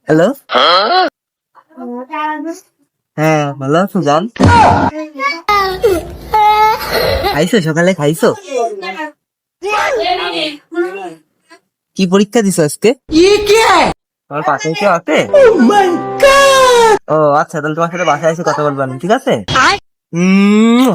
Hello, হ্যাঁ ভালো আছো জান? খাইছো সকালে খাইছো? কি পরীক্ষা দিছো আজকে? তোমার পাশে কেউ আছে? ও আচ্ছা, তাহলে তোমার সাথে বাসায় এসে কথা বলবেন, ঠিক আছে? উম,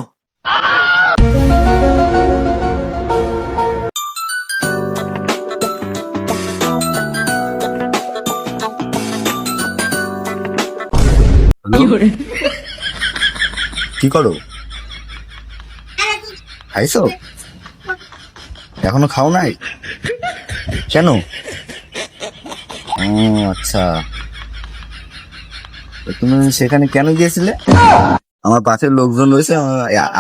কি করো? খাইছো? এখনো খাও নাই কেন? ও আচ্ছা, তো তুমি সেখানে কেন গিয়েছিলে? আমার পাশের লোকজন রয়েছে,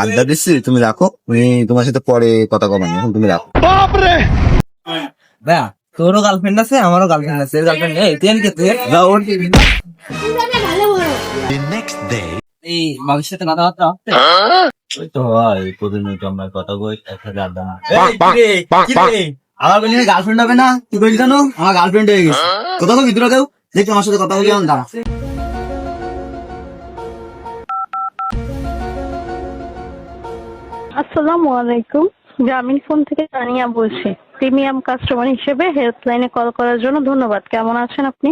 আড্ডা দিচ্ছি, তুমি রাখো, তুমি তোমার সাথে পরে কথা কবানি, এখন তুমি রাখো। ভাইয়া তোরও গার্লফ্রেন্ড আছে, আমারও গার্লফ্রেন্ড আছে, এর গার্লফ্রেন্ড নেই, তুই কে তুই যা ওর এই মানুষের সাথে কথাবার্তা হচ্ছে? ওই তো হয়, প্রতিদিন তো আমরা কথা বই, একসাথে আড্ডা মারি। আমার বলি গার্লফ্রেন্ড হবে না, তুই বলি জানো আমার গার্লফ্রেন্ড হয়ে গেছে। কোথাও ভিতরে কেউ দেখি আমার সাথে কথা বলি, আমার দাঁড়া। আসসালামু আলাইকুম। গ্রামীণ ফোন থেকে তানিয়া বলছি। প্রিমিয়াম কাস্টমার হিসেবে হেল্পলাইনে কল করার জন্য ধন্যবাদ। কেমন আছেন আপনি?